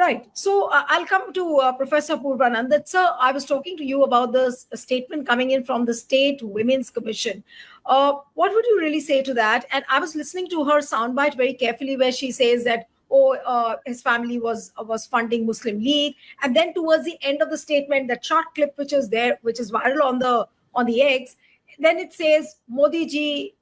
Right. So I'll come to Professor Apoorvanand. That, sir, I was talking to you about this statement coming in from the State Women's Commission. What would you really say to that? And I was listening to her soundbite very carefully, where she says that, oh, his family was funding Muslim League, and then towards the end of the statement, that short clip which is there, which is viral on the X, then it says Modi ji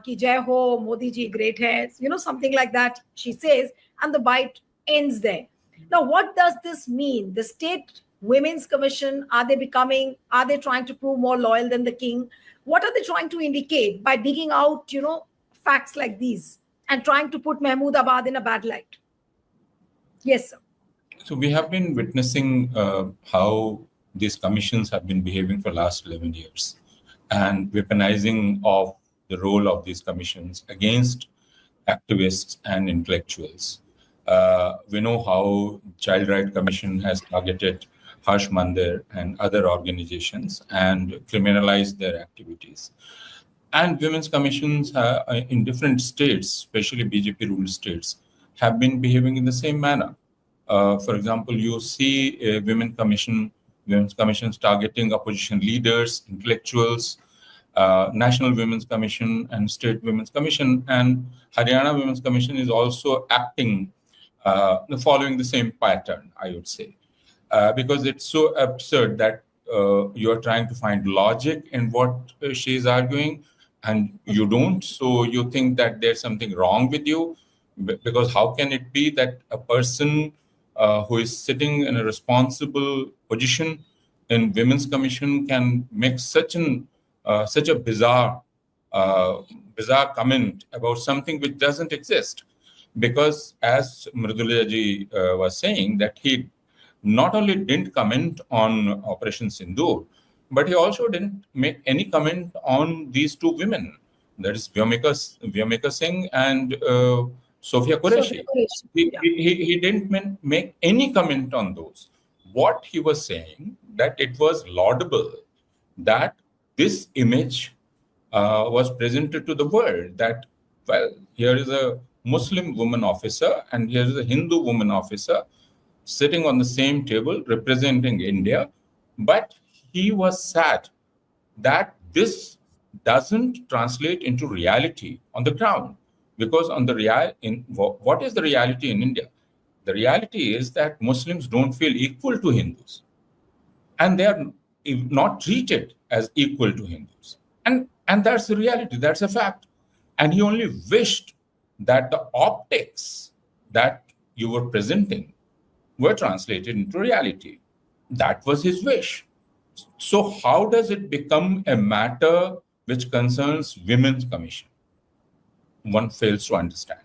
ki jai ho, Modi ji great hai, something like that. She says, and the bite ends there. Now, what does this mean? The State Women's Commission, are they trying to prove more loyal than the king? What are they trying to indicate by digging out, facts like these and trying to put Mahmudabad in a bad light? Yes, sir. So we have been witnessing how these commissions have been behaving for the last 11 years and weaponizing of the role of these commissions against activists and intellectuals. We know how Child Rights Commission has targeted Harsh Mandir and other organizations and criminalized their activities. And women's commissions in different states, especially BJP-ruled states, have been behaving in the same manner. For example, you see a women's commissions targeting opposition leaders, intellectuals, National Women's Commission and State Women's Commission, and Haryana Women's Commission is also acting following the same pattern, I would say, because it's so absurd that you are trying to find logic in what she is arguing, and you don't. So you think that there's something wrong with you, because how can it be that a person who is sitting in a responsible position in Women's Commission can make such a bizarre comment about something which doesn't exist? Because as Mridulya ji was saying, that he not only didn't comment on Operation Sindoor, but he also didn't make any comment on these two women, that is Vyamika Singh and Sophia Qureshi. He didn't make any comment on those. What he was saying, that it was laudable that this image was presented to the world, that, well, here is a Muslim woman officer and here is a Hindu woman officer sitting on the same table representing India. But he was sad that this doesn't translate into reality on the ground. Because what is the reality in India? The reality is that Muslims don't feel equal to Hindus, and they are not treated as equal to Hindus. And that's the reality, that's a fact. And he only wished that the optics that you were presenting were translated into reality. That was his wish. So how does it become a matter which concerns Women's Commission? One fails to understand.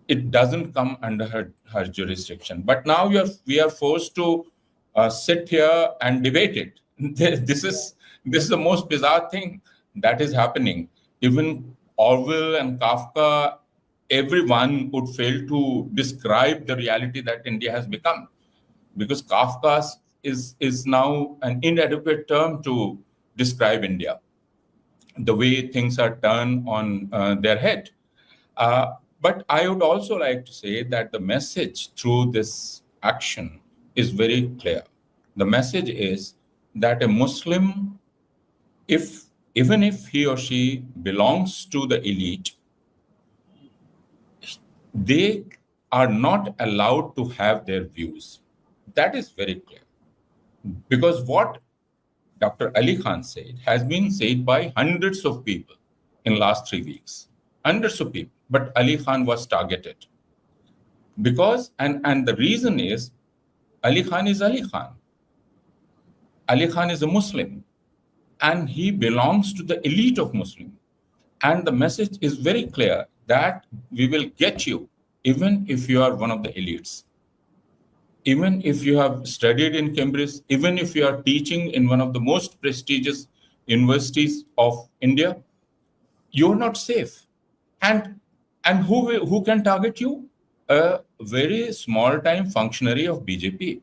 It doesn't come under her jurisdiction. But now we are forced to sit here and debate it. This is the most bizarre thing that is happening. Even Orwell and Kafka, everyone would fail to describe the reality that India has become, because Kafka is now an inadequate term to describe India, the way things are turned on their head. But I would also like to say that the message through this action is very clear. The message is that a Muslim, even if he or she belongs to the elite, they are not allowed to have their views. That is very clear. Because what Dr. Ali Khan said has been said by hundreds of people in the last 3 weeks. Hundreds of people. But Ali Khan was targeted. Because, and the reason is, Ali Khan is Ali Khan. Ali Khan is a Muslim. And he belongs to the elite of Muslims. And the message is very clear that we will get you, even if you are one of the elites. Even if you have studied in Cambridge, even if you are teaching in one of the most prestigious universities of India, you are not safe. And who can target you? A very small-time functionary of BJP.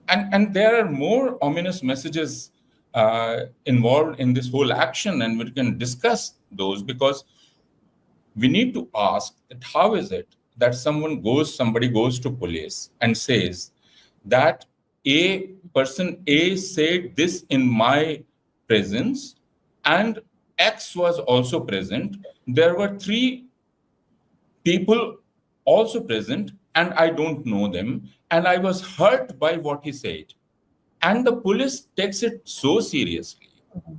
And there are more ominous messages involved in this whole action, and we can discuss those, because we need to ask that how is it that somebody goes to police and says that person A said this in my presence and X was also present. There were three people also present and I don't know them, and I was hurt by what he said. And the police takes it so seriously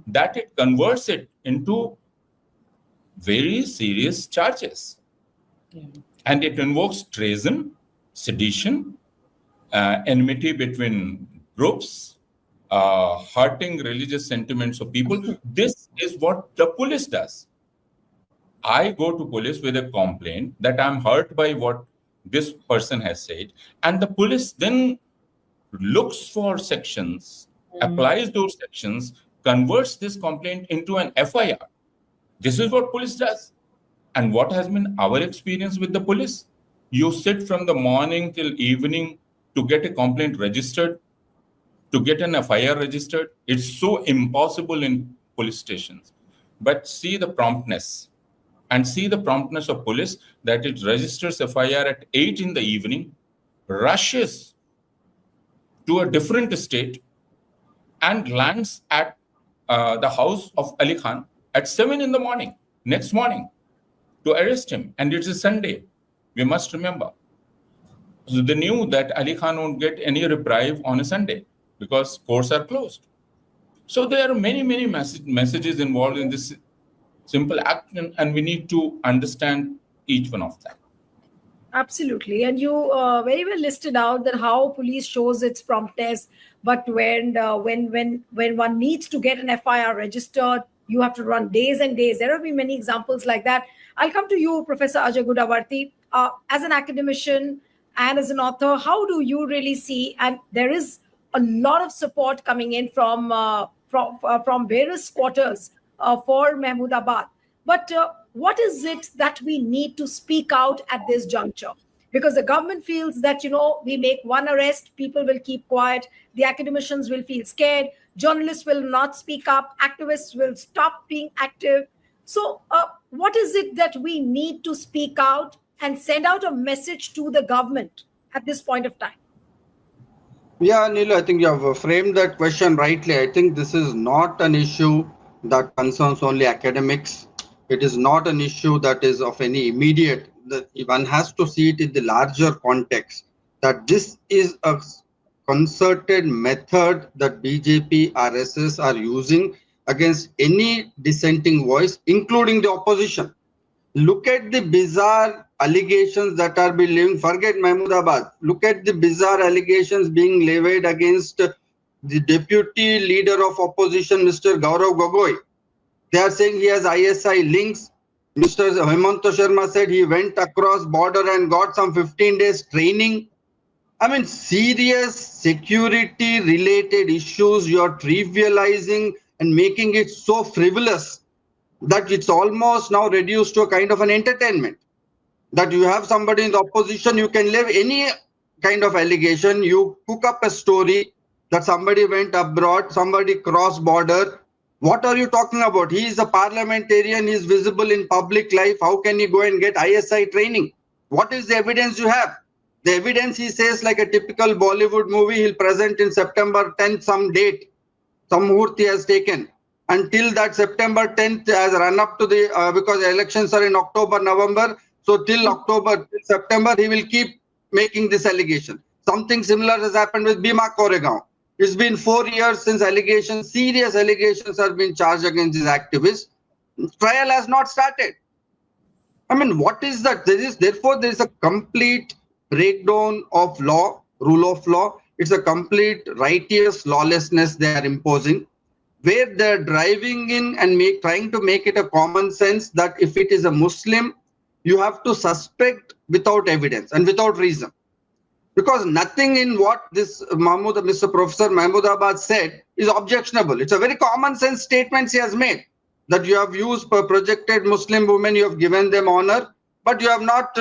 that it converts it into very serious charges. Yeah. And it invokes treason, sedition, enmity between groups, hurting religious sentiments of people. This is what the police does. I go to police with a complaint that I'm hurt by what this person has said, and the police then looks for sections, applies those sections, converts this complaint into an FIR. This is what police does. And what has been our experience with the police? You sit from the morning till evening to get a complaint registered, to get an FIR registered. It's so impossible in police stations. But see the promptness. And see the promptness of police, that it registers FIR at 8 in the evening, rushes to a different state, and lands at the house of Ali Khan at 7 in the morning, next morning, to arrest him. And it's a Sunday, we must remember. So they knew that Ali Khan won't get any reprieve on a Sunday because courts are closed. So there are many, many messages involved in this simple action, and we need to understand each one of them. Absolutely, and you very well listed out that how police shows its promptness. But when one needs to get an FIR registered, you have to run days and days. There have been many examples like that. I'll come to you, Professor Ajay Gudavarti, as an academician and as an author. How do you really see? And there is a lot of support coming in from various quarters for Mahmudabad. But what is it that we need to speak out at this juncture? Because the government feels that, we make one arrest, people will keep quiet, the academicians will feel scared, journalists will not speak up, activists will stop being active. So what is it that we need to speak out and send out a message to the government at this point of time? Yeah, Neelu, I think you have framed that question rightly. I think this is not an issue that concerns only academics. It is not an issue that is of any immediate. One has to see it in the larger context, that this is a concerted method that BJP, RSS are using against any dissenting voice, including the opposition. Look at the bizarre allegations that are being levied. Forget Mahmudabad. Look at the bizarre allegations being levied against the deputy leader of opposition, Mr. Gaurav Gogoi. They are saying he has ISI links. Mr. Hemanta Sharma said he went across border and got some 15 days training. I mean, serious security related issues you are trivializing and making it so frivolous that it's almost now reduced to a kind of an entertainment. That you have somebody in the opposition, you can leave any kind of allegation, you cook up a story that somebody went abroad, somebody crossed border. What are you talking about? He is a parliamentarian, he is visible in public life. How can he go and get ISI training? What is the evidence you have? The evidence, he says, like a typical Bollywood movie, he'll present in September 10th, some date, some muhurti has taken. Until that September 10th has run up to the, because the elections are in October, November. So till October, till September, he will keep making this allegation. Something similar has happened with Bhima Koregaon. It's been 4 years since allegations, serious allegations have been charged against these activists. Trial has not started. I mean, what is that? Therefore, there is a complete breakdown of law, rule of law. It's a complete righteous lawlessness they are imposing, where they're driving in and trying to make it a common sense that if it is a Muslim, you have to suspect without evidence and without reason. Because nothing in what this Mr. Professor Mahmudabad said is objectionable. It's a very common sense statement he has made, that you have used projected Muslim women, you have given them honor, but you have not,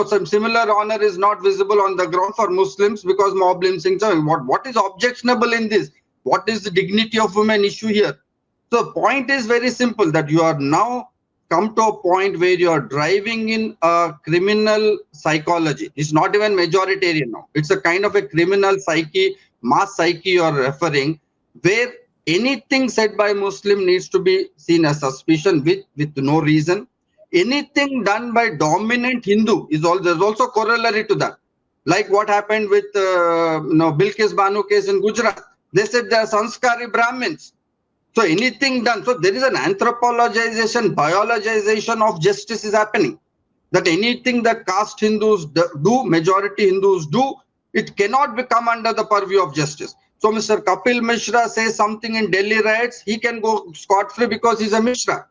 some similar honor is not visible on the ground for Muslims because mob lynchings. What is objectionable in this? What is the dignity of women issue here? So the point is very simple, that you are now come to a point where you are driving in a criminal psychology. It's not even majoritarian now. It's a kind of a criminal psyche, mass psyche you are referring, where anything said by Muslim needs to be seen as suspicion with no reason. Anything done by dominant Hindu is all. There's also corollary to that, like what happened with Bilkis Banu case in Gujarat. They said they are sanskari Brahmins. So anything done, so there is an anthropologization, biologization of justice is happening. That anything that caste Hindus do, majority Hindus do, it cannot become under the purview of justice. So Mr. Kapil Mishra says something in Delhi riots, he can go scot-free because he's a Mishra.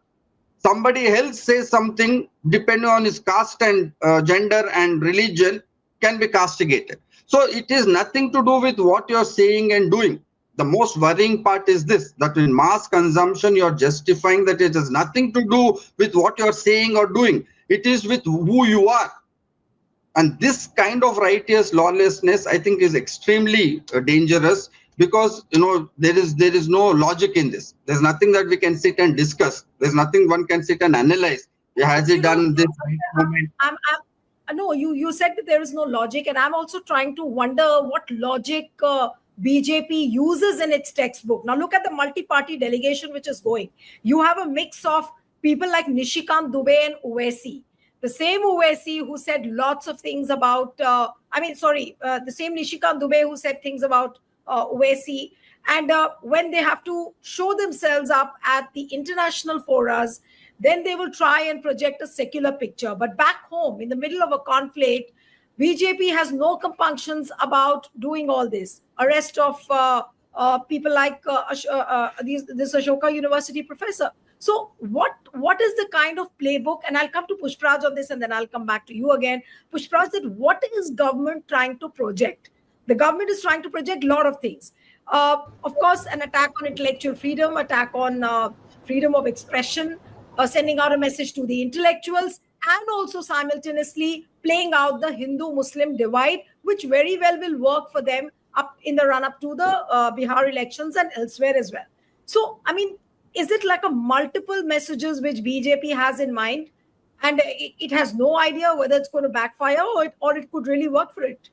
Somebody else says something depending on his caste and gender and religion can be castigated. So it is nothing to do with what you're saying and doing. The most worrying part is this, that in mass consumption, you're justifying that it has nothing to do with what you're saying or doing. It is with who you are. And this kind of righteous lawlessness, I think, is extremely dangerous because, there is no logic in this. There's nothing that we can sit and discuss. There's nothing one can sit and analyze. Has he done this right moment? No, you said that there is no logic, and I'm also trying to wonder what logic BJP uses in its textbook. Now look at the multi-party delegation which is going. You have a mix of people like Nishikant Dubey and Uwaisi. The same Uwaisi who said lots of things about, the same Nishikant Dubey who said things about Uwaisi. And when they have to show themselves up at the international forums, then they will try and project a secular picture. But back home, in the middle of a conflict, BJP has no compunctions about doing all this. Arrest of people like this Ashoka University professor. So what is the kind of playbook? And I'll come to Pushpraj on this and then I'll come back to you again. Pushpraj said, what is government trying to project? The government is trying to project a lot of things. Of course, an attack on intellectual freedom, attack on freedom of expression, sending out a message to the intellectuals, and also simultaneously playing out the Hindu-Muslim divide, which very well will work for them up in the run-up to the Bihar elections and elsewhere as well. So, I mean, is it like a multiple messages which BJP has in mind, and it has no idea whether it's going to backfire or it could really work for it?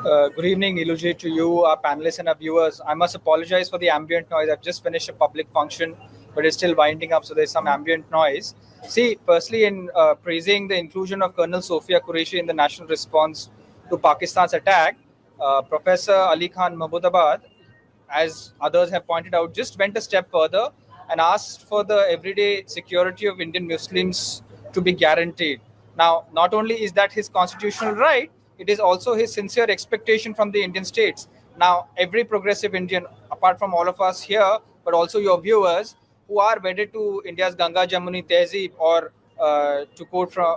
Good evening, Neelu, to you, our panelists and our viewers. I must apologize for the ambient noise. I've just finished a public function, but it's still winding up, so there's some ambient noise. See, firstly, in praising the inclusion of Colonel Sophia Qureshi in the national response to Pakistan's attack, Professor Ali Khan Mahmudabad, as others have pointed out, just went a step further and asked for the everyday security of Indian Muslims to be guaranteed. Now, not only is that his constitutional right, it is also his sincere expectation from the Indian states. Now, every progressive Indian, apart from all of us here, but also your viewers, who are wedded to India's Ganga Jamuni Tehzeeb, or to quote from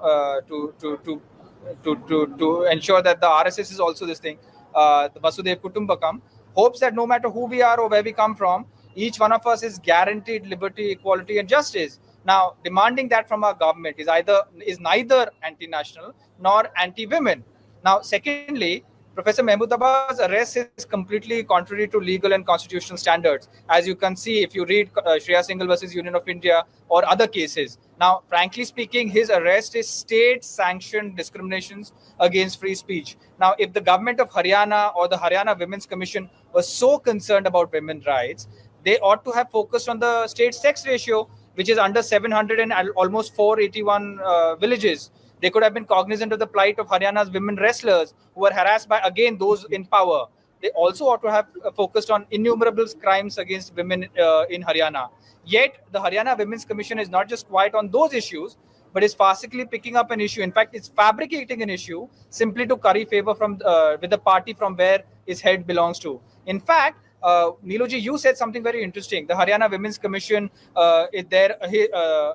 to ensure that the RSS is also this thing, the Vasudev Kutumbakam, hopes that no matter who we are or where we come from, each one of us is guaranteed liberty, equality, and justice. Now, demanding that from our government is neither anti-national nor anti-women. Now, secondly, Professor Mahmudabad's arrest is completely contrary to legal and constitutional standards, as you can see if you read Shreya Singhal versus Union of India or other cases. Now, frankly speaking, his arrest is state-sanctioned discriminations against free speech. Now, if the government of Haryana or the Haryana Women's Commission was so concerned about women's rights, they ought to have focused on the state sex ratio, which is under 700 and almost 481 villages. They could have been cognizant of the plight of Haryana's women wrestlers who were harassed by, again, those in power. They also ought to have focused on innumerable crimes against women in Haryana. Yet, the Haryana Women's Commission is not just quiet on those issues, but is farcically picking up an issue. In fact, it's fabricating an issue simply to curry favor with the party from where his head belongs to. In fact, Neelu, you said something very interesting. The Haryana Women's Commission, her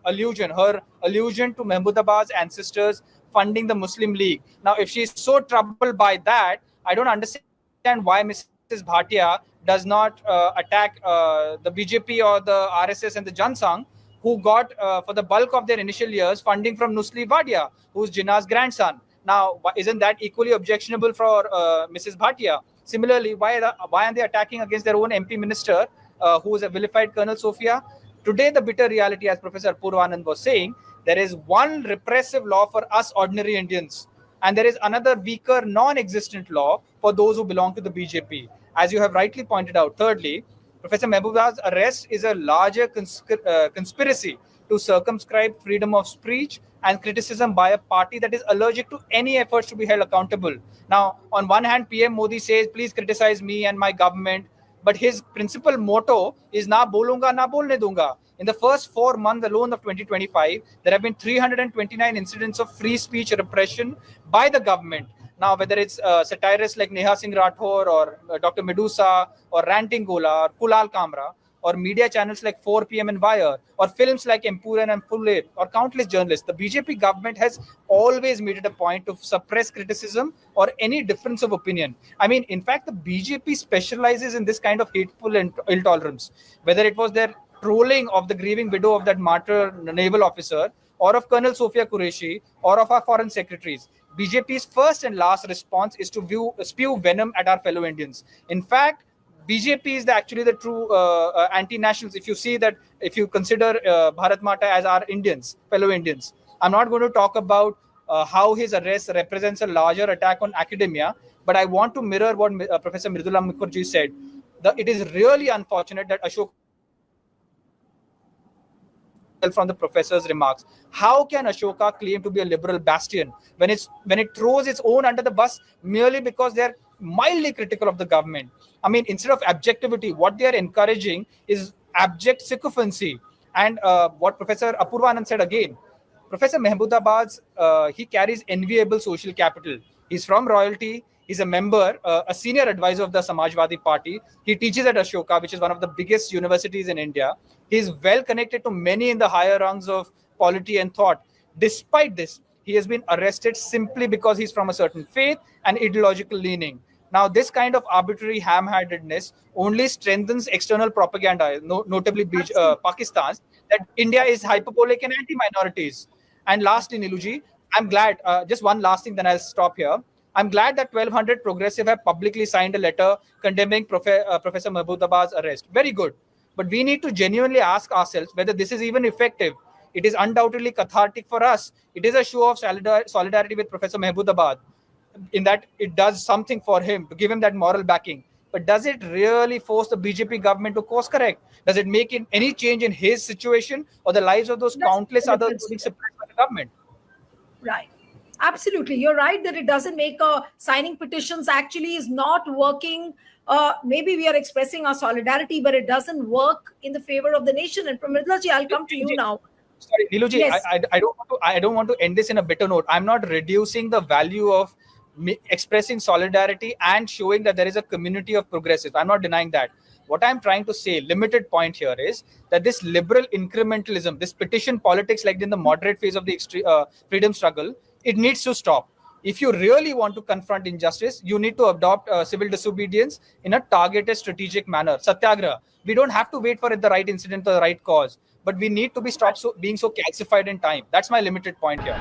allusion to Mahmudabad's ancestors funding the Muslim League. Now, if she's so troubled by that, I don't understand why Mrs. Bhatia does not attack the BJP or the RSS and the Jansangh, who got, for the bulk of their initial years, funding from Nusli Wadia, who's Jinnah's grandson. Now, isn't that equally objectionable for Mrs. Bhatia? Similarly, why are they attacking against their own MP minister, who is a vilified Colonel Sophia? Today, the bitter reality, as Professor Apoorvanand was saying, there is one repressive law for us ordinary Indians, and there is another weaker, non-existent law for those who belong to the BJP. As you have rightly pointed out, thirdly, Professor Mahbubah's arrest is a larger conspiracy to circumscribe freedom of speech and criticism by a party that is allergic to any efforts to be held accountable. Now, on one hand, PM Modi says, please criticize me and my government, but his principal motto is na bolunga, na bolne dunga. In the first 4 months alone of 2025, there have been 329 incidents of free speech repression by the government. Now, whether it's satirists like Neha Singh Rathore or Dr. Medusa or Ranting Gola or Kulal Kamra, or media channels like 4 PM and Vyas, or films like Empuran and Pulle, or countless journalists, the BJP government has always made it a point to suppress criticism or any difference of opinion. I mean, in fact, the BJP specializes in this kind of hateful intolerance, whether it was their trolling of the grieving widow of that martyr naval officer, or of Colonel Sofia Qureshi, or of our foreign secretaries. BJP's first and last response is to spew venom at our fellow Indians. In fact, BJP is actually the true anti-nationals. If you see that, if you consider Bharat Mata as our Indians, fellow Indians, I'm not going to talk about how his arrest represents a larger attack on academia, but I want to mirror what Professor Mridula Mukherjee said. It is really unfortunate that Ashoka, from the professor's remarks, how can Ashoka claim to be a liberal bastion when it throws its own under the bus merely because they're mildly critical of the government? I mean, instead of objectivity, what they are encouraging is abject sycophancy. And what Professor Apoorvanand said again, Professor Mahmudabad's, he carries enviable social capital. He's from royalty. He's a member, a senior advisor of the Samajwadi Party. He teaches at Ashoka, which is one of the biggest universities in India. He's well connected to many in the higher rungs of polity and thought. Despite this, he has been arrested simply because he's from a certain faith and ideological leaning. Now, this kind of arbitrary ham-handedness only strengthens external propaganda, notably Pakistan's, that India is hyperbolic and anti-minorities. And lastly, Neeluji, I'm glad, just one last thing, then I'll stop here. I'm glad that 1,200 progressive have publicly signed a letter condemning Professor Mahmudabad's arrest. Very good. But we need to genuinely ask ourselves whether this is even effective. It is undoubtedly cathartic for us. It is a show of solidarity with Professor Mahmudabad, in that it does something for him to give him that moral backing. But does it really force the BJP government to course correct? Does it make any change in his situation or the lives of those countless others being suppressed by the government? Right. Absolutely. You're right that it doesn't make signing petitions actually is not working. Maybe we are expressing our solidarity, but it doesn't work in the favor of the nation. And Pramidlaji, I'll come to you now. Sorry, Neeluji, Yes. I don't want to end this in a bitter note. I'm not reducing the value of expressing solidarity and showing that there is a community of progressives. I'm not denying that. What I'm trying to say, limited point here, is that this liberal incrementalism, this petition politics like in the moderate phase of the freedom struggle, it needs to stop. If you really want to confront injustice, you need to adopt civil disobedience in a targeted, strategic manner. Satyagraha. We don't have to wait for the right incident or the right cause, but we need to be stopped being so calcified in time. That's my limited point here.